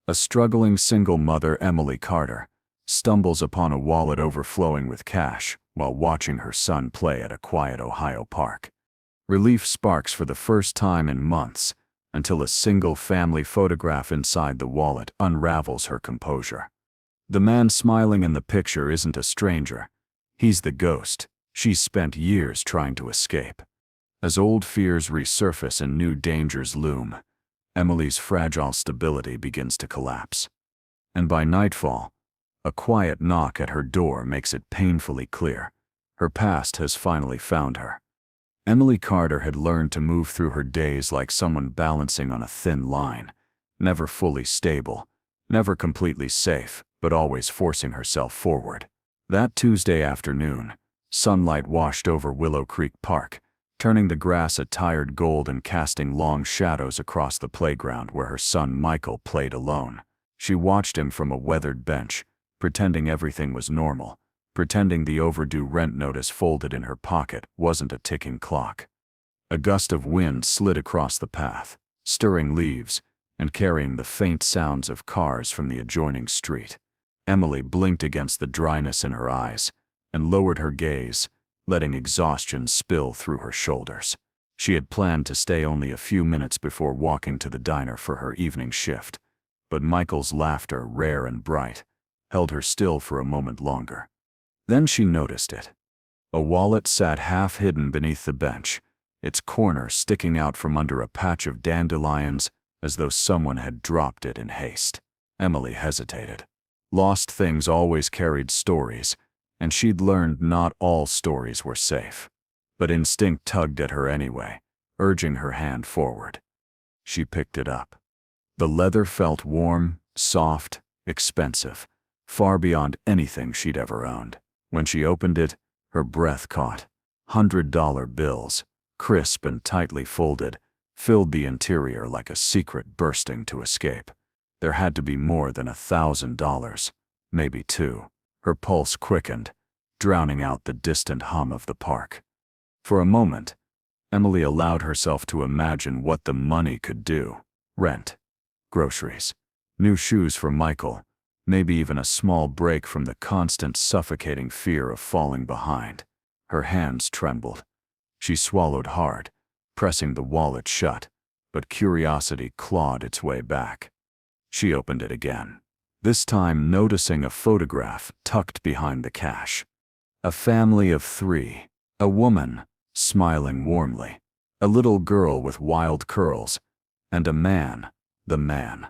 A struggling single mother, Emily Carter, stumbles upon a wallet overflowing with cash while watching her son play at a quiet Ohio park. Relief sparks for the first time in months until a single family photograph inside the wallet unravels her composure. The man smiling in the picture isn't a stranger. He's the ghost she's spent years trying to escape. As old fears resurface and new dangers loom, Emily's fragile stability begins to collapse. And by nightfall, a quiet knock at her door makes it painfully clear her past has finally found her. Emily Carter had learned to move through her days like someone balancing on a thin line, never fully stable, never completely safe, but always forcing herself forward. That Tuesday afternoon, sunlight washed over Willow Creek Park, turning the grass a tired gold and casting long shadows across the playground where her son Michael played alone. She watched him from a weathered bench, pretending everything was normal, pretending the overdue rent notice folded in her pocket wasn't a ticking clock. A gust of wind slid across the path, stirring leaves and carrying the faint sounds of cars from the adjoining street. Emily blinked against the dryness in her eyes and lowered her gaze, letting exhaustion spill through her shoulders. She had planned to stay only a few minutes before walking to the diner for her evening shift, but Michael's laughter, rare and bright, held her still for a moment longer. Then she noticed it. A wallet sat half-hidden beneath the bench, its corner sticking out from under a patch of dandelions as though someone had dropped it in haste. Emily hesitated. Lost things always carried stories, and she'd learned not all stories were safe. But instinct tugged at her anyway, urging her hand forward. She picked it up. The leather felt warm, soft, expensive, far beyond anything she'd ever owned. When she opened it, her breath caught. $100 bills, crisp and tightly folded, filled the interior like a secret bursting to escape. There had to be more than $1,000, maybe two. Her pulse quickened, drowning out the distant hum of the park. For a moment, Emily allowed herself to imagine what the money could do. Rent, groceries, new shoes for Michael, maybe even a small break from the constant suffocating fear of falling behind. Her hands trembled. She swallowed hard, pressing the wallet shut, but curiosity clawed its way back. She opened it again, this time noticing a photograph tucked behind the cash. A family of 3, a woman, smiling warmly, a little girl with wild curls, and a man, the man.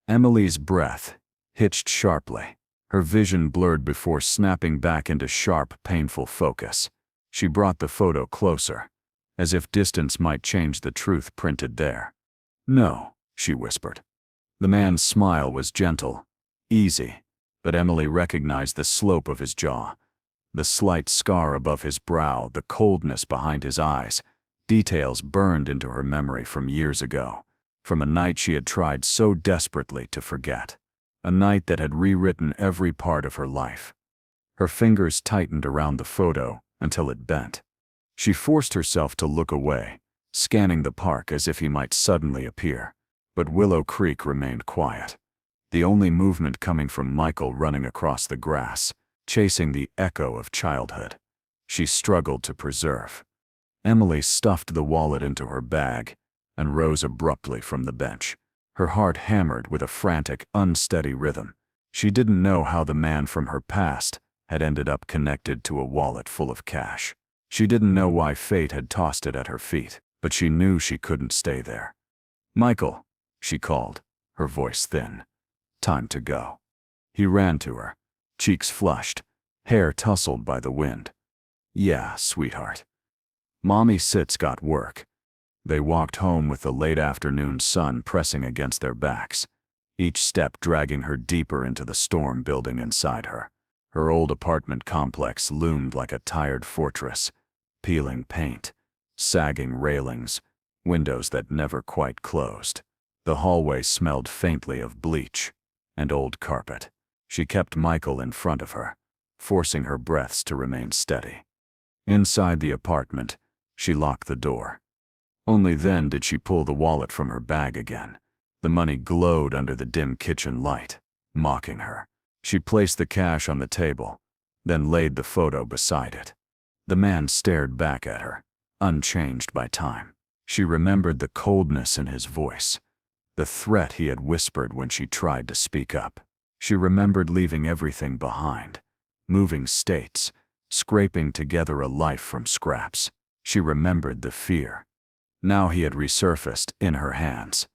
Emily's breath hitched sharply, her vision blurred before snapping back into sharp, painful focus. She brought the photo closer, as if distance might change the truth printed there. "No," she whispered. The man's smile was gentle, easy, but Emily recognized the slope of his jaw, the slight scar above his brow, the coldness behind his eyes, details burned into her memory from years ago, from a night she had tried so desperately to forget, a night that had rewritten every part of her life. Her fingers tightened around the photo until it bent. She forced herself to look away, scanning the park as if he might suddenly appear, but Willow Creek remained quiet, the only movement coming from Michael running across the grass, chasing the echo of childhood she struggled to preserve. Emily stuffed the wallet into her bag and rose abruptly from the bench, her heart hammered with a frantic, unsteady rhythm. She didn't know how the man from her past had ended up connected to a wallet full of cash. She didn't know why fate had tossed it at her feet, but she knew she couldn't stay there. "Michael," she called, her voice thin. "Time to go." He ran to her, cheeks flushed, hair tousled by the wind. "Yeah, sweetheart. Mommy Sit's got work." They walked home with the late afternoon sun pressing against their backs, each step dragging her deeper into the storm building inside her. Her old apartment complex loomed like a tired fortress, peeling paint, sagging railings, windows that never quite closed. The hallway smelled faintly of bleach and old carpet. She kept Michael in front of her, forcing her breaths to remain steady. Inside the apartment, she locked the door. Only then did she pull the wallet from her bag again, The money glowed under the dim kitchen light, mocking her. She placed the cash on the table, then laid the photo beside it. The man stared back at her, unchanged by time. She remembered the coldness in his voice, the threat he had whispered when she tried to speak up. She remembered leaving everything behind, moving states, scraping together a life from scraps. She remembered the fear. Now he had resurfaced in her hands.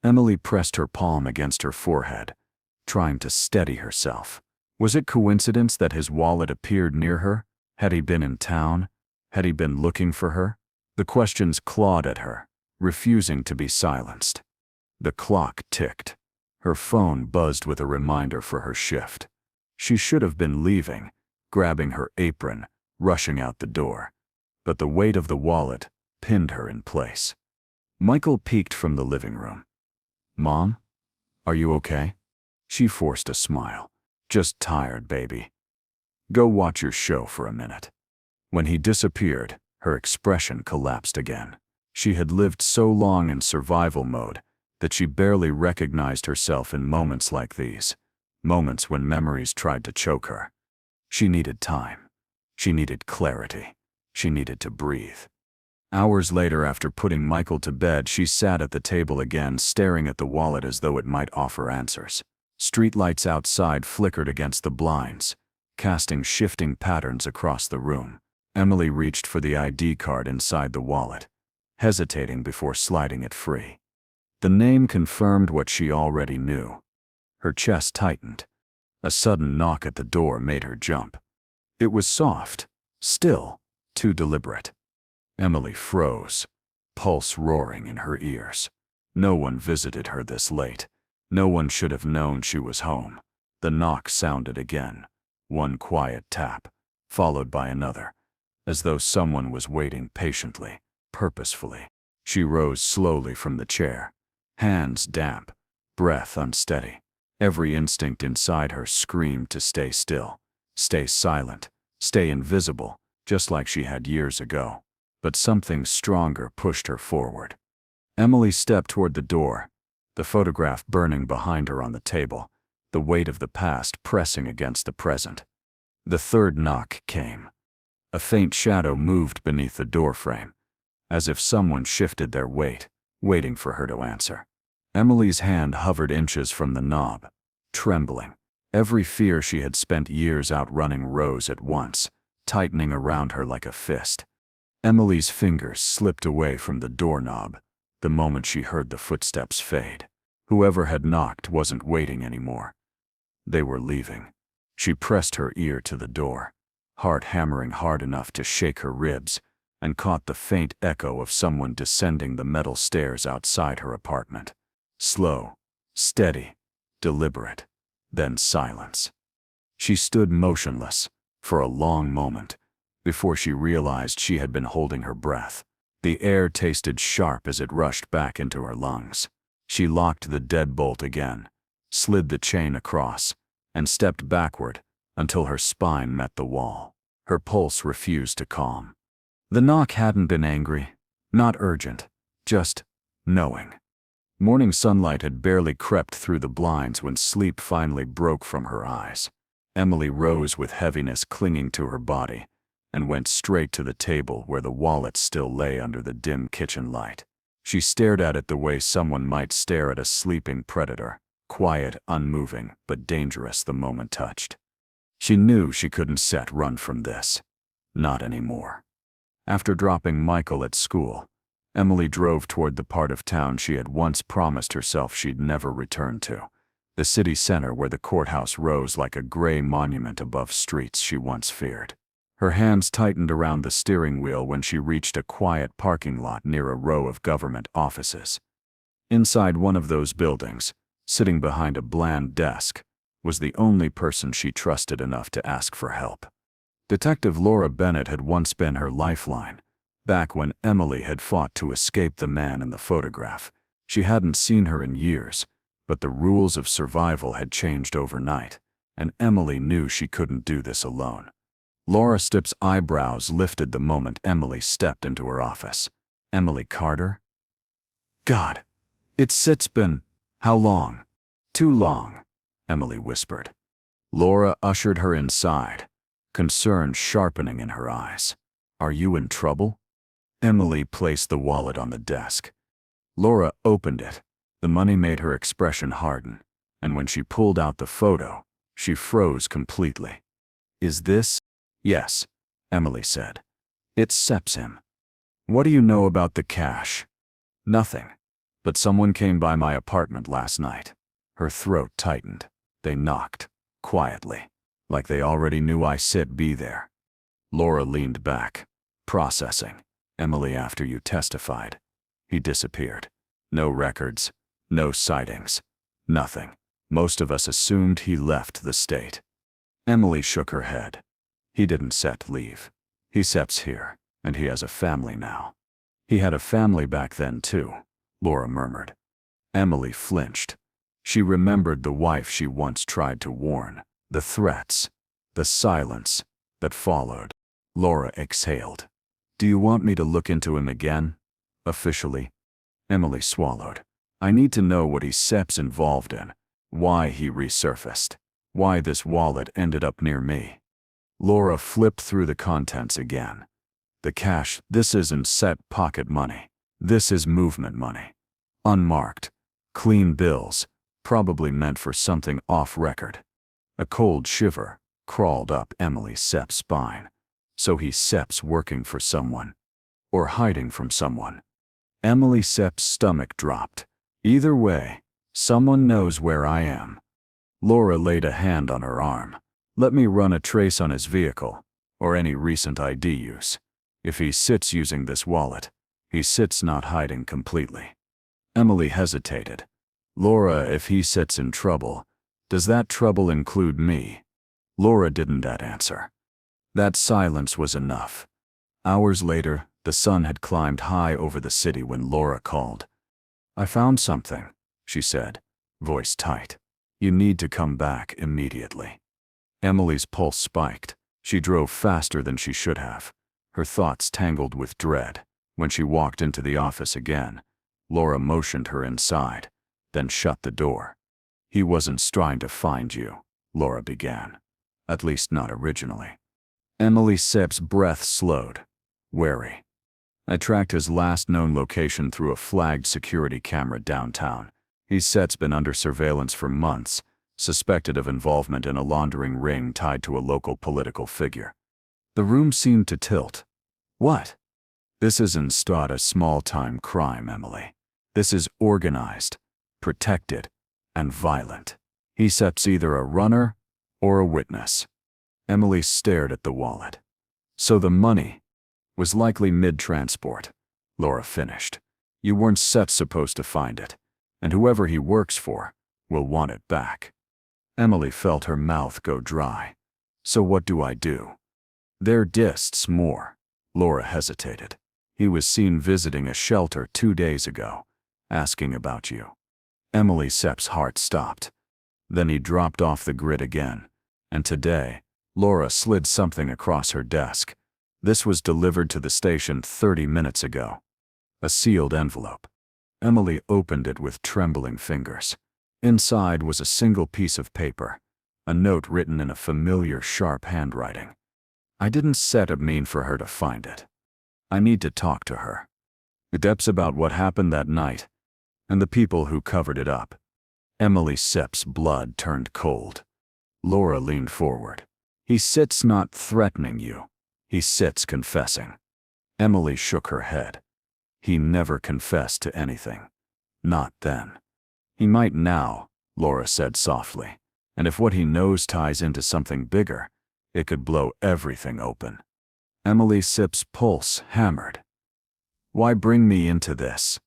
Emily pressed her palm against her forehead, trying to steady herself. Was it coincidence that his wallet appeared near her? Had he been in town? Had he been looking for her? The questions clawed at her, refusing to be silenced. The clock ticked. Her phone buzzed with a reminder for her shift. She should have been leaving, grabbing her apron, rushing out the door. But the weight of the wallet pinned her in place. Michael peeked from the living room. "Mom? Are you okay?" She forced a smile. "Just tired, baby. Go watch your show for a minute." When he disappeared, her expression collapsed again. She had lived so long in survival mode that she barely recognized herself in moments like these, moments when memories tried to choke her. She needed time. She needed clarity. She needed to breathe. Hours later, after putting Michael to bed, she sat at the table again, staring at the wallet as though it might offer answers. Streetlights outside flickered against the blinds, casting shifting patterns across the room. Emily reached for the ID card inside the wallet, hesitating before sliding it free. The name confirmed what she already knew. Her chest tightened. A sudden knock at the door made her jump. It was soft, still, too deliberate. Emily froze, pulse roaring in her ears. No one visited her this late. No one should have known she was home. The knock sounded again, one quiet tap, followed by another, as though someone was waiting patiently, purposefully. She rose slowly from the chair, hands damp, breath unsteady. Every instinct inside her screamed to stay still, stay silent, stay invisible, just like she had years ago. But something stronger pushed her forward. Emily stepped toward the door, the photograph burning behind her on the table, the weight of the past pressing against the present. The third knock came. A faint shadow moved beneath the doorframe, as if someone shifted their weight, waiting for her to answer. Emily's hand hovered inches from the knob, trembling. Every fear she had spent years outrunning rose at once, tightening around her like a fist. Emily's fingers slipped away from the doorknob the moment she heard the footsteps fade. Whoever had knocked wasn't waiting anymore. They were leaving. She pressed her ear to the door, heart hammering hard enough to shake her ribs, and caught the faint echo of someone descending the metal stairs outside her apartment. Slow, steady, deliberate, then silence. She stood motionless for a long moment, before she realized she had been holding her breath. The air tasted sharp as it rushed back into her lungs. She locked the deadbolt again, slid the chain across, and stepped backward until her spine met the wall. Her pulse refused to calm. The knock hadn't been angry, not urgent, just knowing. Morning sunlight had barely crept through the blinds when sleep finally broke from her eyes. Emily rose with heaviness clinging to her body, and went straight to the table where the wallet still lay under the dim kitchen light. She stared at it the way someone might stare at a sleeping predator, quiet, unmoving, but dangerous the moment touched. She knew she couldn't run from this. Not anymore. After dropping Michael at school, Emily drove toward the part of town she had once promised herself she'd never return to, the city center where the courthouse rose like a gray monument above streets she once feared. Her hands tightened around the steering wheel when she reached a quiet parking lot near a row of government offices. Inside one of those buildings, sitting behind a bland desk, was the only person she trusted enough to ask for help. Detective Laura Bennett had once been her lifeline, back when Emily had fought to escape the man in the photograph. She hadn't seen her in years, but the rules of survival had changed overnight, and Emily knew she couldn't do this alone. Laura Stipp's eyebrows lifted the moment Emily stepped into her office. Emily Carter? God, it's been How long? Too long, Emily whispered. Laura ushered her inside, concern sharpening in her eyes. Are you in trouble? Emily placed the wallet on the desk. Laura opened it. The money made her expression harden, and when she pulled out the photo, she froze completely. Is this? Yes, Emily said. It Sep's him. What do you know about the cash? Nothing. But someone came by my apartment last night. Her throat tightened. They knocked, quietly, like they already knew I'd be there. Laura leaned back, processing. Emily, after you testified. He disappeared. No records, no sightings, nothing. Most of us assumed he left the state. Emily shook her head. He didn't leave. He Sep's here, and he has a family now. He had a family back then too, Laura murmured. Emily flinched. She remembered the wife she once tried to warn, the threats, the silence that followed. Laura exhaled. Do you want me to look into him again? Officially? Emily swallowed. I need to know what Sep's involved in, why he resurfaced, why this wallet ended up near me. Laura flipped through the contents again. The cash, this isn't Sep pocket money. This is movement money. Unmarked. Clean bills, probably meant for something off record. A cold shiver crawled up Sep's spine. So Sep's working for someone. Or hiding from someone. Sep's stomach dropped. Either way, someone knows where I am. Laura laid a hand on her arm. Let me run a trace on his vehicle, or any recent ID use. If he sits using this wallet, he sits not hiding completely. Emily hesitated. Laura, if he sits in trouble, does that trouble include me? Laura didn't answer. That silence was enough. Hours later, the sun had climbed high over the city when Laura called. I found something, she said, voice tight. You need to come back immediately. Emily's pulse spiked. She drove faster than she should have. Her thoughts tangled with dread. When she walked into the office again, Laura motioned her inside, then shut the door. He wasn't trying to find you, Laura began. At least not originally. Sep's breath slowed, wary. I tracked his last known location through a flagged security camera downtown. Sep's been under surveillance for months, suspected of involvement in a laundering ring tied to a local political figure. The room seemed to tilt. What? This isn't a small-time crime, Emily. This is organized, protected, and violent. Sep's either a runner or a witness. Emily stared at the wallet. So the money was likely mid-transport, Laura finished. You weren't supposed to find it, and whoever he works for will want it back. Emily felt her mouth go dry. So what do I do? There dists more. Laura hesitated. He was seen visiting a shelter 2 days ago, asking about you. Sep's heart stopped. Then he dropped off the grid again, and today, Laura slid something across her desk. This was delivered to the station 30 minutes ago. A sealed envelope. Emily opened it with trembling fingers. Inside was a single piece of paper, a note written in a familiar, sharp handwriting. I didn't mean for her to find it. I need to talk to her. It's about what happened that night, and the people who covered it up. Sep's blood turned cold. Laura leaned forward. He sits not threatening you. He sits confessing. Emily shook her head. He never confessed to anything. Not then. He might now, Laura said softly. And if what he knows ties into something bigger, it could blow everything open. Sep's pulse hammered. Why bring me into this?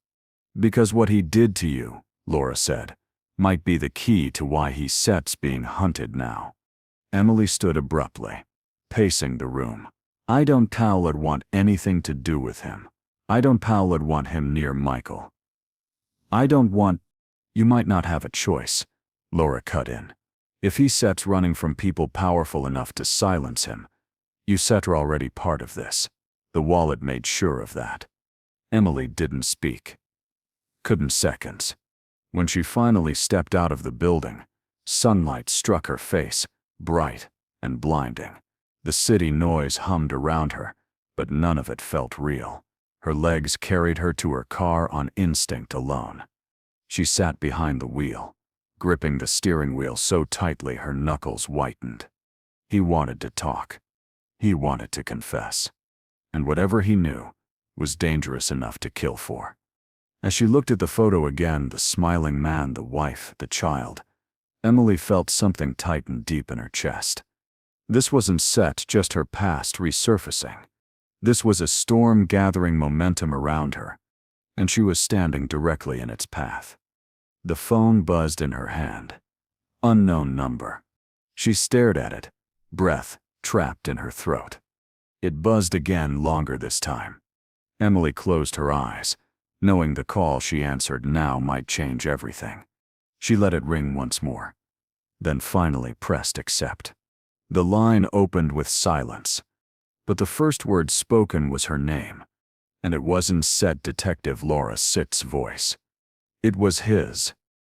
Because what he did to you, Laura said, might be the key to why Sep's being hunted now. Emily stood abruptly, pacing the room. I don't want anything to do with him. I don't want him near Michael. I don't want... You might not have a choice, Laura cut in. If Sep's running from people powerful enough to silence him, you are already part of this. The wallet made sure of that. Emily didn't speak. Couldn't seconds. When she finally stepped out of the building, sunlight struck her face, bright and blinding. The city noise hummed around her, but none of it felt real. Her legs carried her to her car on instinct alone. She sat behind the wheel, gripping the steering wheel so tightly her knuckles whitened. He wanted to talk. He wanted to confess. And whatever he knew was dangerous enough to kill for. As she looked at the photo again, the smiling man, the wife, the child, Emily felt something tighten deep in her chest. This wasn't set, just her past resurfacing. This was a storm gathering momentum around her, and she was standing directly in its path. The phone buzzed in her hand. Unknown number. She stared at it, breath trapped in her throat. It buzzed again, longer this time. Emily closed her eyes, knowing the call she answered now might change everything. She let it ring once more, then finally pressed accept. The line opened with silence, but the first word spoken was her name, and it wasn't said Detective Laura Sitt's voice. It was his,